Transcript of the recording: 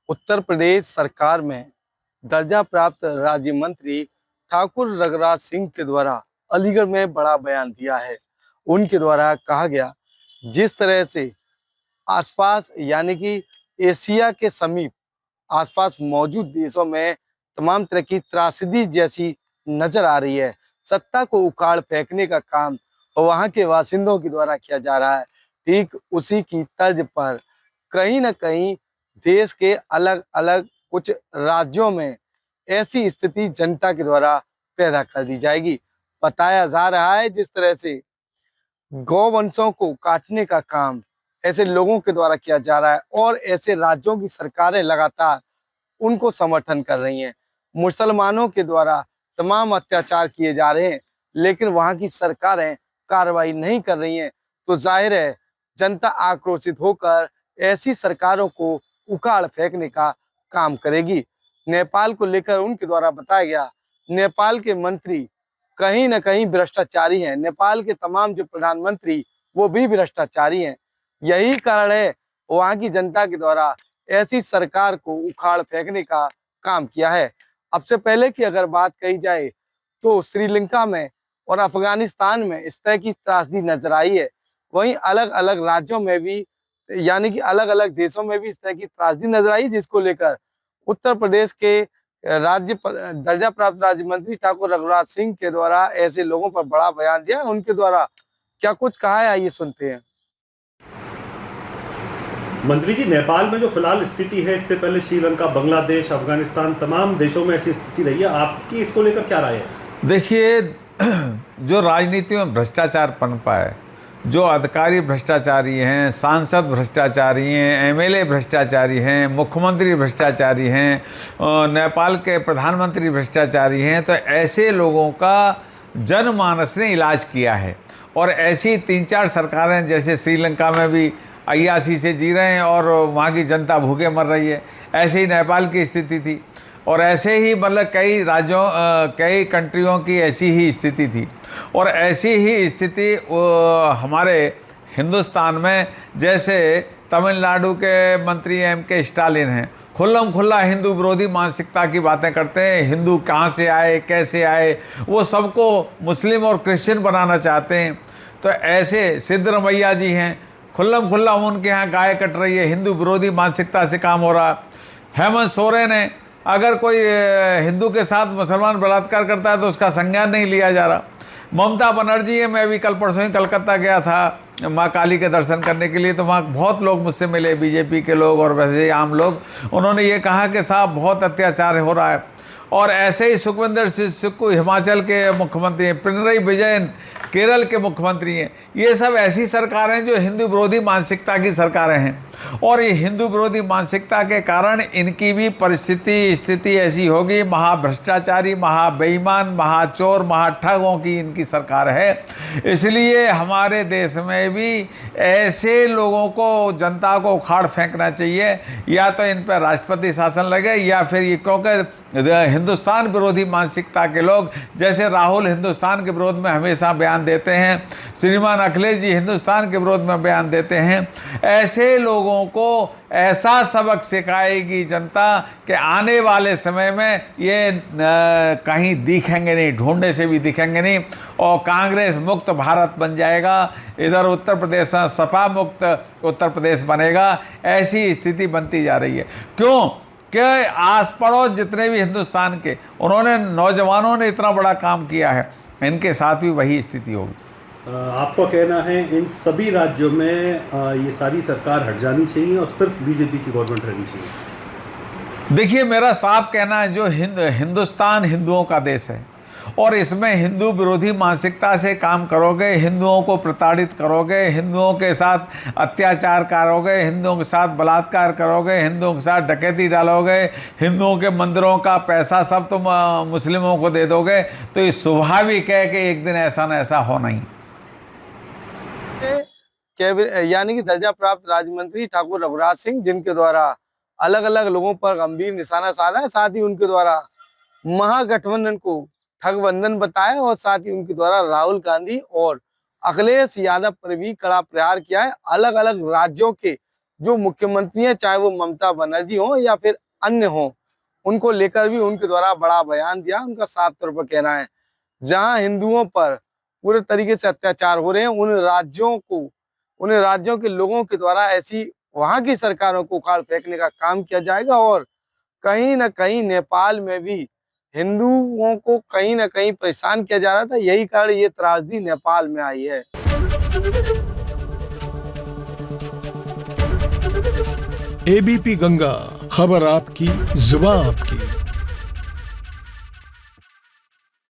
उत्तर प्रदेश सरकार में दर्जा प्राप्त राज्य मंत्री ठाकुर रघुराज सिंह के द्वारा अलीगढ़ में बड़ा बयान दिया है। उनके द्वारा कहा गया, जिस तरह से आसपास यानी कि एशिया के समीप आसपास मौजूद देशों में तमाम तरह की त्रासदी जैसी नजर आ रही है, सत्ता को उखाड़ फेंकने का काम वहां के बासिंदों के द्वारा किया जा रहा है। ठीक उसी की तर्ज पर कहीं न कहीं देश के अलग अलग कुछ राज्यों में ऐसी स्थिति जनता के द्वारा पैदा कर दी जाएगी। बताया जा रहा है, जिस तरह से गौवंशों को काटने का काम ऐसे लोगों के द्वारा किया जा रहा है और ऐसे राज्यों की सरकारें लगातार उनको समर्थन कर रही हैं। मुसलमानों के द्वारा तमाम अत्याचार किए जा रहे हैं, लेकिन वहां की सरकारें कार्रवाई नहीं कर रही हैं। तो जाहिर है जनता आक्रोशित होकर ऐसी सरकारों को उखाड़ फेंकने का काम करेगी। नेपाल को लेकर उनके द्वारा बताया गया, नेपाल के मंत्री कहीं न कहीं भ्रष्टाचारी हैं। नेपाल के तमाम जो प्रधानमंत्री वो भी भ्रष्टाचारी हैं। यही कारण है वहां की जनता के द्वारा ऐसी सरकार को उखाड़ फेंकने का काम किया है। अब से पहले की अगर बात कही जाए तो श्रीलंका में और अफगानिस्तान में इस तरह की त्रासदी नजर आई है। वहीं अलग अलग राज्यों में भी यानी कि अलग अलग देशों में भी इस तरह की त्रासदी नजर आई, जिसको लेकर उत्तर प्रदेश के दर्जा प्राप्त राज्य मंत्री ठाकुर रघुराज सिंह के द्वारा ऐसे लोगों पर बड़ा बयान दिया। उनके द्वारा क्या कुछ कहा है, आइए सुनते हैं। मंत्री जी, नेपाल में जो फिलहाल स्थिति है, इससे पहले श्रीलंका, बांग्लादेश, अफगानिस्तान, तमाम देशों में ऐसी स्थिति रही है। आपकी इसको लेकर क्या राय है? देखिए, जो राजनीति में भ्रष्टाचार पनपा है, जो अधिकारी भ्रष्टाचारी हैं, सांसद भ्रष्टाचारी हैं, एमएलए भ्रष्टाचारी हैं, मुख्यमंत्री भ्रष्टाचारी हैं, नेपाल के प्रधानमंत्री भ्रष्टाचारी हैं, तो ऐसे लोगों का जनमानस ने इलाज किया है। और ऐसी 3-4 सरकारें, जैसे श्रीलंका में भी अय्याशी से जी रहे हैं और वहाँ की जनता भूखे मर रही है, ऐसे ही नेपाल की स्थिति थी। और ऐसे ही मतलब कई राज्यों कई कंट्रियों की ऐसी ही स्थिति थी। और ऐसी ही स्थिति हमारे हिंदुस्तान में, जैसे तमिलनाडु के मंत्री एम.के. स्टालिन हैं, खुल्लम खुल्ला हिंदू विरोधी मानसिकता की बातें करते हैं। हिंदू कहाँ से आए, कैसे आए, वो सबको मुस्लिम और क्रिश्चियन बनाना चाहते हैं। तो ऐसे सिद्धरमैया जी हैं, खुल्लम खुल्ला उनके यहाँ गाय कट रही है, हिंदू विरोधी मानसिकता से काम हो रहा। हेमंत सोरेन है, अगर कोई हिंदू के साथ मुसलमान बलात्कार करता है तो उसका संज्ञान नहीं लिया जा रहा। ममता बनर्जी है, मैं भी कल परसों ही कलकत्ता गया था माँ काली के दर्शन करने के लिए, तो वहाँ बहुत लोग मुझसे मिले, बीजेपी के लोग और वैसे ही आम लोग। उन्होंने ये कहा कि साहब बहुत अत्याचार हो रहा है। और ऐसे ही सुखविंदर सिंह सुक्खू हिमाचल के मुख्यमंत्री हैं, पिनरई विजयन केरल के मुख्यमंत्री हैं। ये सब ऐसी सरकारें जो हिंदू विरोधी मानसिकता की सरकारें हैं। और ये हिंदू विरोधी मानसिकता के कारण इनकी भी स्थिति ऐसी होगी, महाभ्रष्टाचारी, महाबेईमान, महाचोर, महाठगों की इनकी सरकार है। इसलिए हमारे देश में भी ऐसे लोगों को, जनता को उखाड़ फेंकना चाहिए। या तो इन पर राष्ट्रपति शासन लगे, या फिर ये, क्योंकि हिंदुस्तान विरोधी मानसिकता के लोग, जैसे राहुल हिंदुस्तान के विरोध में हमेशा बयान देते हैं, श्रीमान अखिलेश जी हिंदुस्तान के विरोध में बयान देते हैं, ऐसे लोगों को ऐसा सबक सिखाएगी जनता कि आने वाले समय में ये कहीं दिखेंगे नहीं, ढूंढने से भी दिखेंगे नहीं, और कांग्रेस मुक्त भारत बन जाएगा। इधर उत्तर प्रदेश सपा मुक्त उत्तर प्रदेश बनेगा। ऐसी स्थिति बनती जा रही है। क्यों कि आस पड़ोस जितने भी हिंदुस्तान के, उन्होंने, नौजवानों ने इतना बड़ा काम किया है, इनके साथ भी वही स्थिति होगी। आपका कहना है इन सभी राज्यों में ये सारी सरकार हट जानी चाहिए और सिर्फ बीजेपी की गवर्नमेंट रहनी चाहिए? देखिए, मेरा साफ कहना है, जो हिंदुस्तान हिंदुओं का देश है, और इसमें हिंदू विरोधी मानसिकता से काम करोगे, हिंदुओं को प्रताड़ित करोगे, हिंदुओं के साथ अत्याचार करोगे, हिंदुओं के साथ बलात्कार करोगे, हिंदुओं के साथ डकैती डालोगे, हिंदुओं के मंदिरों का पैसा सब तुम मुस्लिमों को दे दोगे, तो ये स्वाभाविक है कि एक दिन ऐसा न ऐसा होना ही। यानी कि दर्जा प्राप्त राज्य मंत्री ठाकुर रघुराज सिंह, जिनके द्वारा अलग अलग लोगों पर गंभीर निशाना साधा है, साथ ही उनके द्वारा महागठबंधन को ठगबंधन बताया, और साथ ही उनके द्वारा राहुल गांधी और अखिलेश यादव पर भी कड़ा प्रहार किया है। अलग अलग राज्यों के जो मुख्यमंत्री हैं, चाहे वो ममता बनर्जी हो या फिर अन्य हो, उनको लेकर भी उनके द्वारा बड़ा बयान दिया। उनका साफ तौर पर कहना है जहां हिंदुओं पर पूरे तरीके से अत्याचार हो रहे हैं, उन राज्यों के लोगों के द्वारा ऐसी वहां की सरकारों को उखाड़ फेंकने का काम किया जाएगा। और कहीं ना कहीं नेपाल में भी हिंदुओं को कहीं ना कहीं परेशान किया जा रहा था, यही कारण ये त्रासदी नेपाल में आई है। एबीपी गंगा, खबर आपकी, जुबान आपकी।